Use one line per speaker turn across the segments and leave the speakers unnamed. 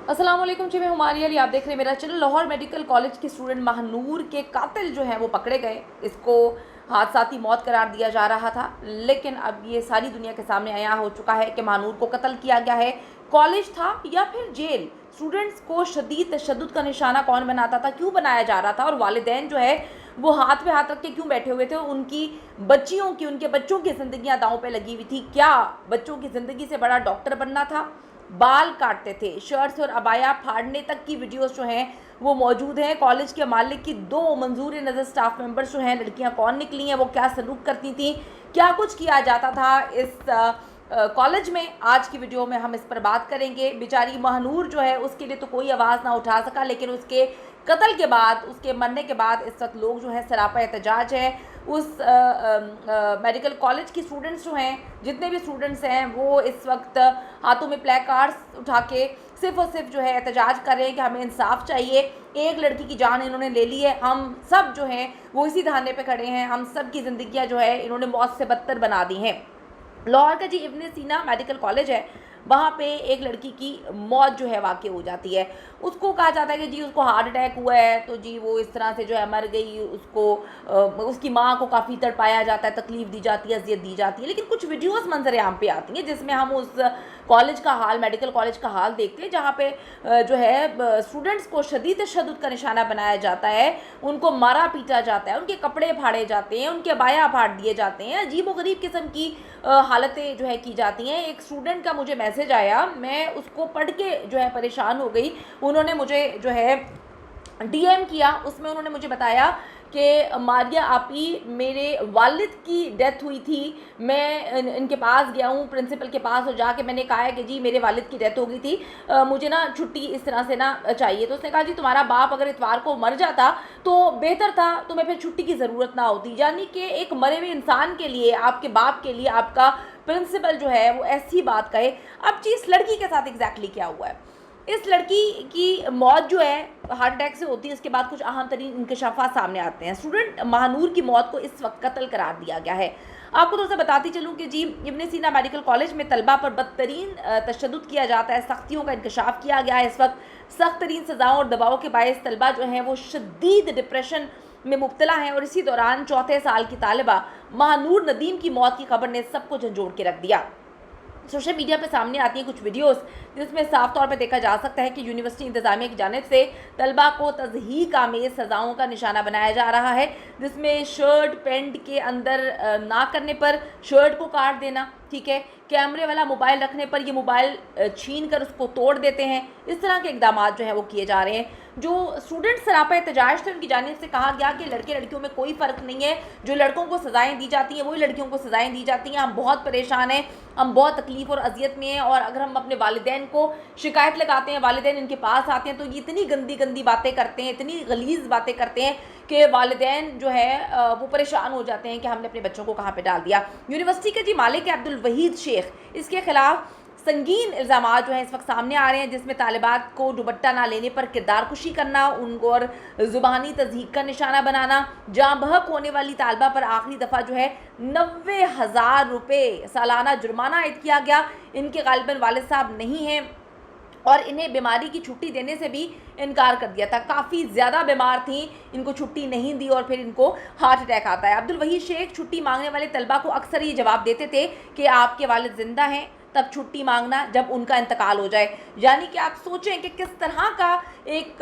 अस्सलाम वालेकुम जी, मैं हुमारिया अली, आप देख रहे हैं मेरा चैनल। लाहौर मेडिकल कॉलेज के स्टूडेंट महानूर के कातिल जो है वो पकड़े गए। इसको हादसाती मौत करार दिया जा रहा था, लेकिन अब ये सारी दुनिया के सामने आया हो चुका है कि महानूर को कत्ल किया गया है। कॉलेज था या फिर जेल? स्टूडेंट्स को शदीद तशद्दुद का निशाना कौन बनाता था, क्यों बनाया जा रहा था, और वालिदैन जो है वो हाथ पे हाथ रख के क्यों बैठे हुए थे? उनकी बच्चियों की, उनके बच्चों की ज़िंदगियाँ दांव पे लगी हुई थी। क्या बच्चों की ज़िंदगी से बड़ा डॉक्टर बनना था? बाल काटते थे, शर्ट्स और अबाया फाड़ने तक की वीडियोस जो हैं वो मौजूद हैं। कॉलेज के मालिक की 2 मंजूर नज़र स्टाफ मेंबर्स जो हैं, लड़कियां कौन निकली हैं, वो क्या सलूक करती थी, क्या कुछ किया जाता था इस कॉलेज में, आज की वीडियो में हम इस पर बात करेंगे। बेचारी महानूर जो है उसके लिए तो कोई आवाज़ ना उठा सका, लेकिन उसके कत्ल के बाद, उसके मरने के बाद इस वक्त लोग जो है सरापा एहतजाज है। उस मेडिकल कॉलेज की स्टूडेंट्स जो हैं, जितने भी स्टूडेंट्स हैं, वो इस वक्त हाथों में प्ले कार्ड्स उठा के सिर्फ और सिर्फ जो है एहतजाज कर रहे हैं कि हमें इंसाफ चाहिए। एक लड़की की जान इन्होंने ले ली है, हम सब जो हैं वो इसी धरने पे खड़े हैं, हम सब की ज़िंदगियाँ जो है इन्होंने मौत से बदतर बना दी हैं। लाहौर का जी इब्न सीना मेडिकल कॉलेज है, वहाँ पे एक लड़की की मौत जो है वाक़ई हो जाती है। उसको कहा जाता है कि जी उसको हार्ट अटैक हुआ है, तो जी वो इस तरह से जो है मर गई। उसको उसकी माँ को काफ़ी तड़पाया जाता है, तकलीफ़ दी जाती है, अजियत दी जाती है। लेकिन कुछ वीडियोस मंजर आम पे आती हैं जिसमें हम उस कॉलेज का हाल, मेडिकल कॉलेज का हाल देखते हैं, जहाँ पे जो है स्टूडेंट्स को शदीद तशद्दुद का निशाना बनाया जाता है, उनको मारा पीटा जाता है, उनके कपड़े फाड़े जाते हैं, उनके बाया फाड़ दिए जाते हैं, अजीब व गरीब किस्म की हालतें जो है की जाती हैं। एक स्टूडेंट का मुझे मैसेज आया, मैं उसको पढ़ के जो है परेशान हो गई। उन्होंने मुझे जो है डीएम किया, उसमें उन्होंने मुझे बताया कि मारिया आपी, मेरे वालिद की डेथ हुई थी, मैं इनके पास गया हूँ, प्रिंसिपल के पास, और जाके मैंने कहा है कि जी मेरे वालिद की डेथ हो गई थी, मुझे ना छुट्टी इस तरह से ना चाहिए। तो उसने कहा जी तुम्हारा बाप अगर इतवार को मर जाता तो बेहतर था, तुम्हें फिर छुट्टी की ज़रूरत ना होती। यानी कि एक मरे हुए इंसान के लिए, आपके बाप के लिए आपका प्रिंसिपल जो है वो ऐसी बात कहे। अब जी इस लड़की के साथ एग्जैक्टली क्या हुआ है? इस लड़की की मौत जो है हार्ट अटैक से होती है, इसके बाद कुछ अहम तरीन इंकशाफात सामने आते हैं। स्टूडेंट महानूर की मौत को इस वक्त कत्ल करार दिया गया है। आपको थोड़ा सा बताती चलूँ कि जी इब्न सीना मेडिकल कॉलेज में तलबा पर बदतरीन तशद्दुद किया जाता है, सख्तियों का इंकशाफ किया गया है। इस वक्त सख्त तरीन सज़ाओं और दबाव के बायस तलबा जो हैं वो शदीद डिप्रेशन में मुब्तला हैं, और इसी दौरान 4 साल की तालिबा महानूर नदीम की मौत की खबर ने सबको झंझोड़ के रख दिया। सोशल मीडिया पे सामने आती हैं कुछ वीडियोस जिसमें साफ तौर पे देखा जा सकता है कि यूनिवर्सिटी इंतजामिया की जानिब से तलबा को तज़हीक आमेज़ सज़ाओं का निशाना बनाया जा रहा है, जिसमें शर्ट पैंट के अंदर ना करने पर शर्ट को काट देना, ठीक है, कैमरे वाला मोबाइल रखने पर ये मोबाइल छीन कर उसको तोड़ देते हैं। इस तरह के इकदाम जो हैं वो किए जा रहे हैं। जो स्टूडेंट सरापा एहतजाज थे उनकी जानिब से कहा गया कि लड़के लड़कियों में कोई फ़र्क नहीं है, जो लड़कों को सज़ाएँ दी जाती हैं वही लड़कियों को सज़ाएँ दी जाती हैं। हम बहुत परेशान हैं, हम बहुत तकलीफ़ और अजियत में हैं, और अगर हम अपने वालिदैन को शिकायत लगाते हैं, वालिदैन इनके पास आते हैं, तो ये इतनी गंदी गंदी बातें करते हैं, इतनी गलीज़ बातें करते हैं कि वालिदैन जो है वो परेशान हो जाते हैं कि हमने अपने बच्चों को कहाँ पे डाल दिया। यूनिवर्सिटी के जी मालिक अब्दुल वहीद शेख, इसके खिलाफ संगीन इल्ज़ाम जो हैं इस वक्त सामने आ रहे हैं, जिसमें तालिबात को दुपट्टा ना लेने पर किरदार कुशी करना, उनको और ज़ुबानी तज़हीक का निशाना बनाना, जाँ बहक होने वाली तालिबा पर आखिरी दफ़ा जो है 90,000 रुपये सालाना जुर्माना आयद किया गया। इनके गालिबन वालिद साहब नहीं हैं और इन्हें बीमारी की छुट्टी देने से भी इनकार कर दिया था। काफ़ी ज़्यादा बीमार थी, इनको छुट्टी नहीं दी और फिर इनको हार्ट अटैक आता है। अब्दुल वहीद शेख छुट्टी मांगने वाले तलबा को अक्सर ये जवाब देते थे कि आपके वालिद ज़िंदा हैं, तब छुट्टी मांगना जब उनका इंतकाल हो जाए। यानी कि आप सोचें कि किस तरह का एक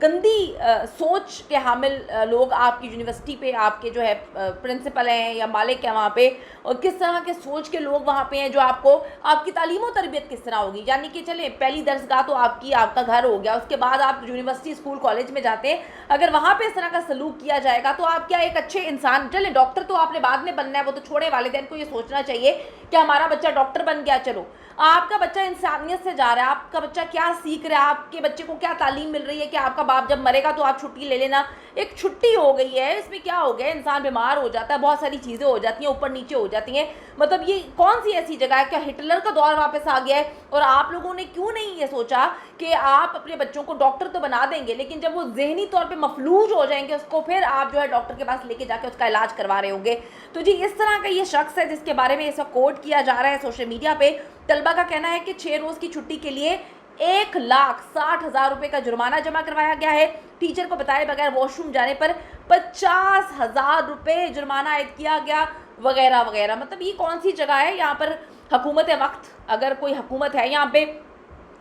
गंदी सोच के हामिल लोग आपकी यूनिवर्सिटी पे, आपके जो है प्रिंसिपल हैं या मालिक हैं वहाँ पे, और किस तरह के सोच के लोग वहाँ पे हैं जो आपको, आपकी तालीम और तरबियत किस तरह होगी। यानी कि चले पहली दरसगाह तो आपका घर हो गया, उसके बाद आप यूनिवर्सिटी स्कूल कॉलेज में जाते हैं, अगर वहाँ पे इस तरह का सलूक किया जाएगा तो आप क्या एक अच्छे इंसान, चले डॉक्टर तो आपने बाद में बनना है, वो तो छोड़े, वालिदैन को ये सोचना चाहिए कि हमारा बच्चा डॉक्टर बन गया, चलो आपका बच्चा इंसानियत से जा रहा है, आपका बच्चा क्या सीख रहा है, आपके बच्चे को क्या तालीम मिल रही है कि आपका बाप जब मरेगा तो आप छुट्टी ले लेना। एक छुट्टी हो गई है, इसमें क्या हो गया, इंसान बीमार हो जाता है, बहुत सारी चीज़ें हो जाती हैं, ऊपर नीचे हो जाती हैं। मतलब ये कौन सी ऐसी जगह है, क्या हिटलर का दौर वापस आ गया है? और आप लोगों ने क्यों नहीं ये सोचा कि आप अपने बच्चों को डॉक्टर तो बना देंगे, लेकिन जब वो ज़हनी तौर पर मफलूज हो जाएंगे उसको फिर आप जो है डॉक्टर के पास लेके जाके उसका इलाज करवा रहे होंगे। तो जी इस तरह का ये शख्स है जिसके बारे में ऐसा कोट किया जा रहा है सोशल मीडिया पे। तलबा का कहना है कि 6 रोज़ की छुट्टी के लिए 1,60,000 रुपए का जुर्माना जमा करवाया गया है। टीचर को बताए बगैर वॉशरूम जाने पर 50,000 रुपए जुर्माना आयद किया गया, वगैरह वगैरह। मतलब ये कौन सी जगह है? यहाँ पर हुकूमत वक्त, अगर कोई हुकूमत है यहाँ पे,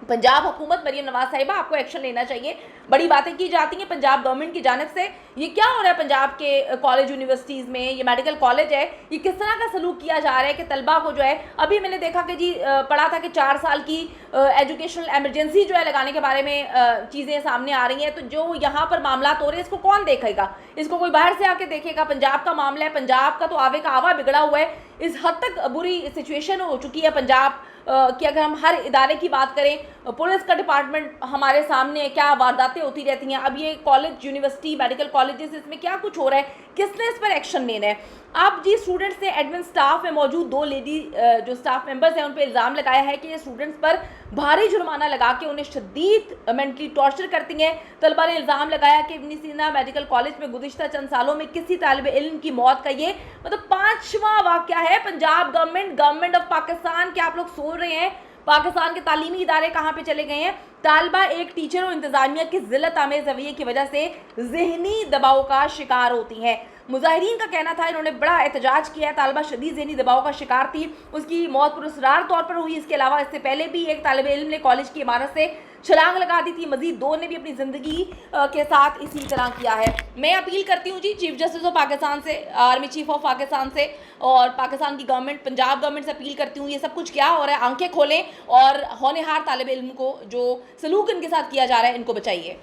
पंजाब हुकूमत, मरीम नवाज साहिबा, आपको एक्शन लेना चाहिए। बड़ी बातें की जाती हैं पंजाब गवर्नमेंट की जानिब से। ये क्या हो रहा है पंजाब के कॉलेज यूनिवर्सिटीज़ में? ये मेडिकल कॉलेज है, ये किस तरह का सलूक किया जा रहा है कि तलबा को जो है, अभी मैंने देखा कि जी पढ़ा था कि 4 साल की एजुकेशनल एमरजेंसी जो है लगाने के बारे में चीज़ें सामने आ रही हैं। तो जो यहाँ पर मामला हो रहे हैं, इसको कौन देखेगा? इसको कोई बाहर से आके देखेगा? पंजाब का मामला है, पंजाब का तो आवे का आवा बिगड़ा हुआ है। इस हद तक बुरी सिचुएशन हो चुकी है पंजाब कि अगर हम हर इदारे की बात करें, पुलिस का डिपार्टमेंट हमारे सामने क्या वारदातें होती रहती हैं। अब ये कॉलेज, यूनिवर्सिटी, मेडिकल कॉलेजेस, इसमें क्या कुछ हो रहा है, किसने इस पर एक्शन लेना है? अब जी स्टूडेंट्स ने एडमिन स्टाफ में मौजूद 2 लेडी जो स्टाफ मेंबर्स हैं उन पर इल्ज़ाम लगाया है कि ये स्टूडेंट्स पर भारी जुर्माना लगा के उन्हें शदीद मेंटली टॉर्चर करती हैं। तलबा ने इल्ज़ाम लगाया कि इब्न सीना मेडिकल कॉलेज में गुज़िश्ता चंद सालों में किसी तालिब इल्म की मौत का ये मतलब 5वां वाक़या है। पंजाब गवर्नमेंट ऑफ पाकिस्तान, क्या आप लोग सोच रहे हैं पाकिस्तान के तालीमी इदारे कहाँ पे चले गए हैं? तालिबा एक टीचर और इंतज़ामिया की ज़िल्लत आमेज़ रवैये की वजह से ज़हनी दबाव का शिकार होती हैं। मुजाहिरीन का कहना था, इन्होंने बड़ा एहतजाज किया है, तालिबा शदीद ज़हनी दबाव का शिकार थी, उसकी मौत पुरअसरार तौर पर हुई। इसके अलावा इससे पहले भी एक तालिब इल्म ने कॉलेज की इमारत से छलांग लगा दी थी। मजीद 2 ने भी अपनी ज़िंदगी के साथ इसी तरह किया है। मैं अपील करती हूँ जी चीफ जस्टिस ऑफ पाकिस्तान से, आर्मी चीफ ऑफ पाकिस्तान से और पाकिस्तान की गवर्नमेंट, पंजाब गवर्नमेंट से अपील करती हूँ, ये सब कुछ क्या हो रहा है, आंखें खोलें और होनहार तालिब इल्म को जो सलूक इनके साथ किया जा रहा है इनको बचाइए।